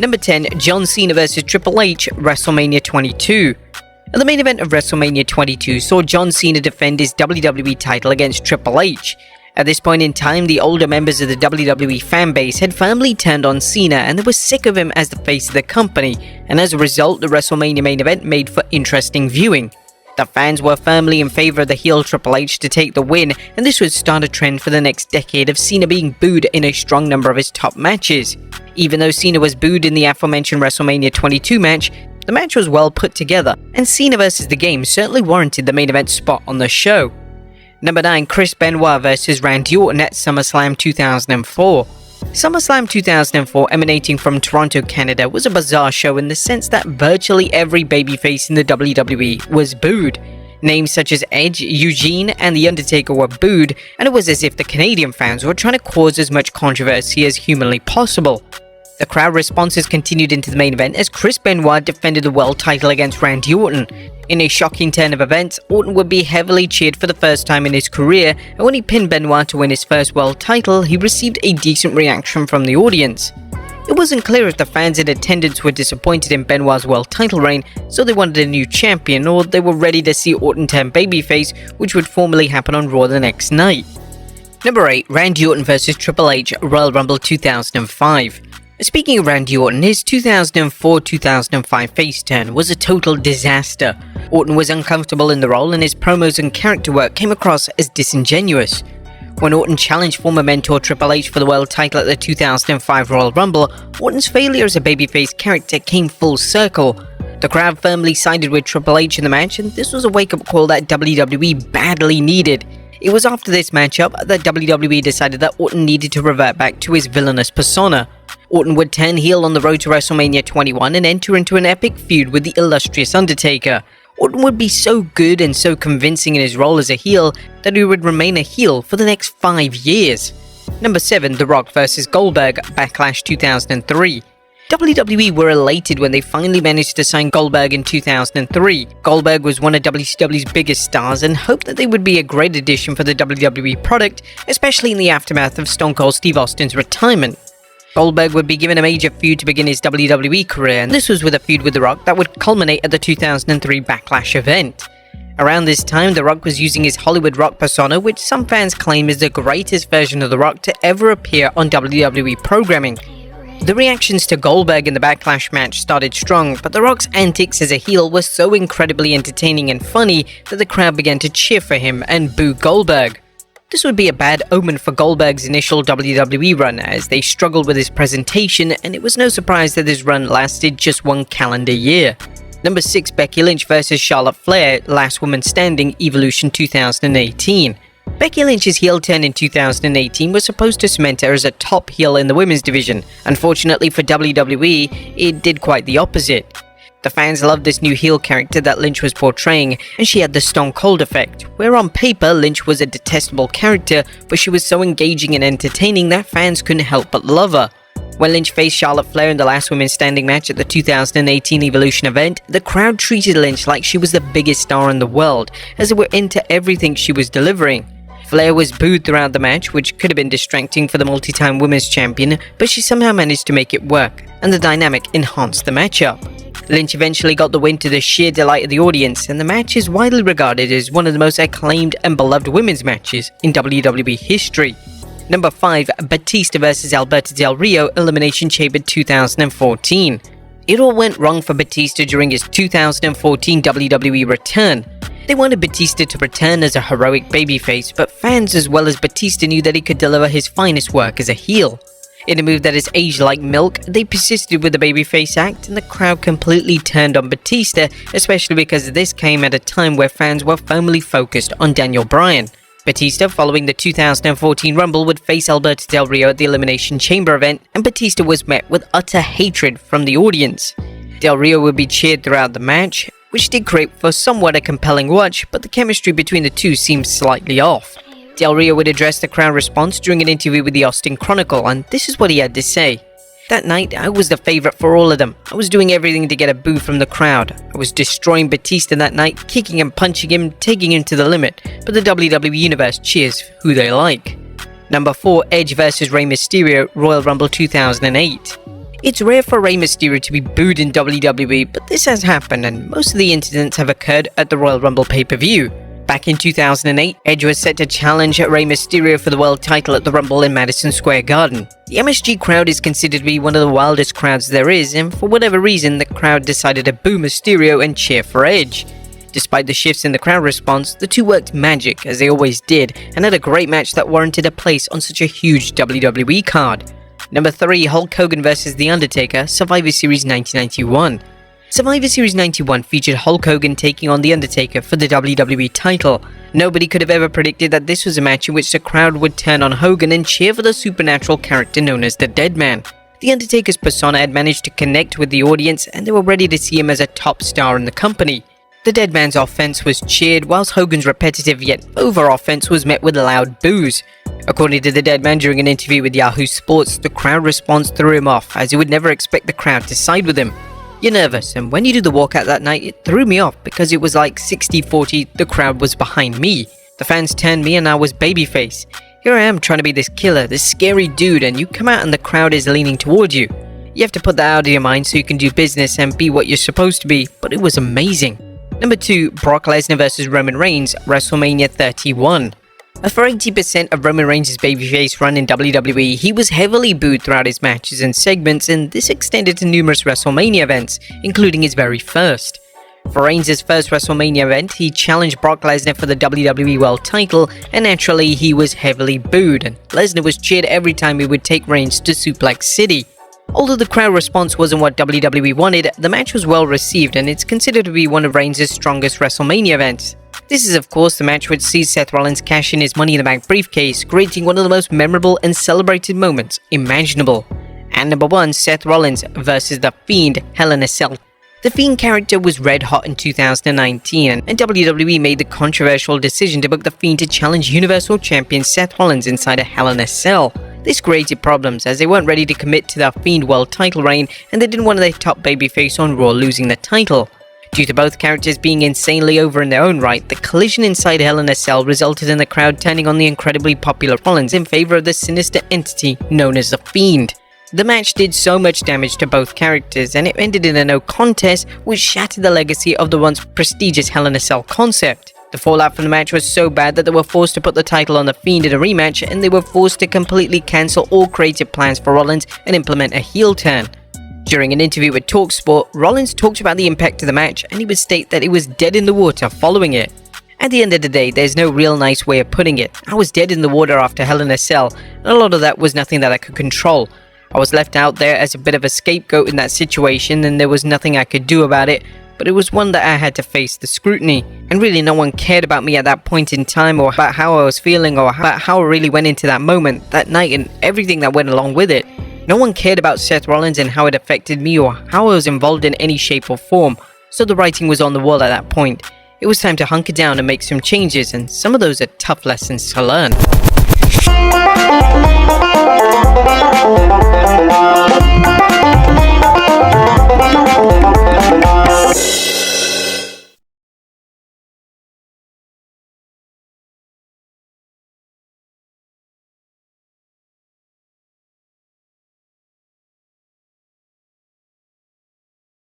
Number 10, John Cena vs Triple H, WrestleMania 22. The main event of WrestleMania 22 saw John Cena defend his WWE title against Triple H. At this point in time, the older members of the WWE fanbase had firmly turned on Cena and they were sick of him as the face of the company, and as a result, the WrestleMania main event made for interesting viewing. The fans were firmly in favor of the heel Triple H to take the win, and this would start a trend for the next decade of Cena being booed in a strong number of his top matches. Even though Cena was booed in the aforementioned WrestleMania 22 match, the match was well put together, and Cena vs. The Game certainly warranted the main event spot on the show. Number 9, Chris Benoit vs. Randy Orton at SummerSlam 2004. SummerSlam 2004, emanating from Toronto, Canada, was a bizarre show in the sense that virtually every babyface in the WWE was booed. Names such as Edge, Eugene, and The Undertaker were booed, and it was as if the Canadian fans were trying to cause as much controversy as humanly possible. The crowd responses continued into the main event as Chris Benoit defended the world title against Randy Orton. In a shocking turn of events, Orton would be heavily cheered for the first time in his career, and when he pinned Benoit to win his first world title, he received a decent reaction from the audience. It wasn't clear if the fans in attendance were disappointed in Benoit's world title reign, so they wanted a new champion, or they were ready to see Orton turn babyface, which would formally happen on Raw the next night. Number 8, Randy Orton vs Triple H, Royal Rumble 2005. Speaking of Randy Orton, his 2004-2005 face turn was a total disaster. Orton was uncomfortable in the role and his promos and character work came across as disingenuous. When Orton challenged former mentor Triple H for the world title at the 2005 Royal Rumble, Orton's failure as a babyface character came full circle. The crowd firmly sided with Triple H in the match, and this was a wake-up call that WWE badly needed. It was after this matchup that WWE decided that Orton needed to revert back to his villainous persona. Orton would turn heel on the road to WrestleMania 21 and enter into an epic feud with the illustrious Undertaker. Orton would be so good and so convincing in his role as a heel that he would remain a heel for the next 5 years. Number 7, The Rock vs Goldberg, Backlash 2003. WWE were elated when they finally managed to sign Goldberg in 2003. Goldberg was one of WCW's biggest stars and hoped that they would be a great addition for the WWE product, especially in the aftermath of Stone Cold Steve Austin's retirement. Goldberg would be given a major feud to begin his WWE career, and this was with a feud with The Rock that would culminate at the 2003 Backlash event. Around this time, The Rock was using his Hollywood Rock persona, which some fans claim is the greatest version of The Rock to ever appear on WWE programming. The reactions to Goldberg in the Backlash match started strong, but The Rock's antics as a heel were so incredibly entertaining and funny that the crowd began to cheer for him and boo Goldberg. This would be a bad omen for Goldberg's initial WWE run, as they struggled with his presentation, and it was no surprise that his run lasted just 1 calendar year. Number 6, Becky Lynch vs Charlotte Flair, Last Woman Standing, Evolution 2018. Becky Lynch's heel turn in 2018 was supposed to cement her as a top heel in the women's division. Unfortunately for WWE, it did quite the opposite. The fans loved this new heel character that Lynch was portraying, and she had the Stone Cold effect, where on paper Lynch was a detestable character, but she was so engaging and entertaining that fans couldn't help but love her. When Lynch faced Charlotte Flair in the Last Women Standing match at the 2018 Evolution event, the crowd treated Lynch like she was the biggest star in the world, as they were into everything she was delivering. Flair was booed throughout the match, which could have been distracting for the multi-time women's champion, but she somehow managed to make it work, and the dynamic enhanced the matchup. Lynch eventually got the win to the sheer delight of the audience, and the match is widely regarded as one of the most acclaimed and beloved women's matches in WWE history. Number 5, Batista vs Alberto Del Rio, Elimination Chamber 2014. It all went wrong for Batista during his 2014 WWE return. They wanted Batista to return as a heroic babyface, but fans as well as Batista knew that he could deliver his finest work as a heel. In a move that is aged like milk, they persisted with the babyface act, and the crowd completely turned on Batista, especially because this came at a time where fans were firmly focused on Daniel Bryan. Batista, following the 2014 Rumble, would face Alberto Del Rio at the Elimination Chamber event, and Batista was met with utter hatred from the audience. Del Rio would be cheered throughout the match, which did create for somewhat a compelling watch, but the chemistry between the two seemed slightly off. Del Rio would address the crowd response during an interview with the Austin Chronicle, and this is what he had to say. That night, I was the favorite for all of them. I was doing everything to get a boo from the crowd. I was destroying Batista that night, kicking and punching him, taking him to the limit, but the WWE Universe cheers who they like. Number 4, Edge vs Rey Mysterio, Royal Rumble 2008. It's rare for Rey Mysterio to be booed in WWE, but this has happened, and most of the incidents have occurred at the Royal Rumble pay-per-view. Back in 2008, Edge was set to challenge Rey Mysterio for the world title at the Rumble in Madison Square Garden. The MSG crowd is considered to be one of the wildest crowds there is, and for whatever reason, the crowd decided to boo Mysterio and cheer for Edge. Despite the shifts in the crowd response, the two worked magic, as they always did, and had a great match that warranted a place on such a huge WWE card. Number 3, Hulk Hogan vs. The Undertaker, Survivor Series 1991. Survivor Series 91 featured Hulk Hogan taking on The Undertaker for the WWE title. Nobody could have ever predicted that this was a match in which the crowd would turn on Hogan and cheer for the supernatural character known as the Dead Man. The Undertaker's persona had managed to connect with the audience, and they were ready to see him as a top star in the company. The Dead Man's offense was cheered, whilst Hogan's repetitive yet over offense was met with loud boos. According to the Dead Man during an interview with Yahoo Sports, the crowd response threw him off, as he would never expect the crowd to side with him. You're nervous, and when you did the walkout that night, it threw me off because it was like 60-40, the crowd was behind me. The fans turned me and I was babyface. Here I am trying to be this killer, this scary dude, and you come out and the crowd is leaning towards you. You have to put that out of your mind so you can do business and be what you're supposed to be, but it was amazing. Number 2, Brock Lesnar vs. Roman Reigns, WrestleMania 31. For 80% of Roman Reigns' babyface run in WWE, he was heavily booed throughout his matches and segments, and this extended to numerous WrestleMania events, including his very first. For Reigns' first WrestleMania event, he challenged Brock Lesnar for the WWE World title, and naturally he was heavily booed, and Lesnar was cheered every time he would take Reigns to Suplex City. Although the crowd response wasn't what WWE wanted, the match was well received, and it's considered to be one of Reigns' strongest WrestleMania events. This is of course the match which sees Seth Rollins cash in his Money in the Bank briefcase, creating one of the most memorable and celebrated moments imaginable. And number 1, Seth Rollins vs. The Fiend, Hell in a Cell. The Fiend character was red hot in 2019, and WWE made the controversial decision to book The Fiend to challenge Universal Champion Seth Rollins inside a Hell in a Cell. This created problems as they weren't ready to commit to the Fiend World title reign, and they didn't want their top babyface on Raw losing the title. Due to both characters being insanely over in their own right, the collision inside Hell in a Cell resulted in the crowd turning on the incredibly popular Rollins in favor of the sinister entity known as The Fiend. The match did so much damage to both characters, and it ended in a no contest, which shattered the legacy of the once prestigious Hell in a Cell concept. The fallout from the match was so bad that they were forced to put the title on The Fiend in a rematch, and they were forced to completely cancel all creative plans for Rollins and implement a heel turn. During an interview with TalkSport, Rollins talked about the impact of the match, and he would state that it was dead in the water following it. At the end of the day, there's no real nice way of putting it. I was dead in the water after Hell in a Cell, and a lot of that was nothing that I could control. I was left out there as a bit of a scapegoat in that situation, and there was nothing I could do about it, but it was one that I had to face the scrutiny. And really no one cared about me at that point in time, or about how I was feeling, or about how I really went into that moment, that night, and everything that went along with it. No one cared about Seth Rollins and how it affected me or how I was involved in any shape or form, so the writing was on the wall at that point. It was time to hunker down and make some changes, and some of those are tough lessons to learn.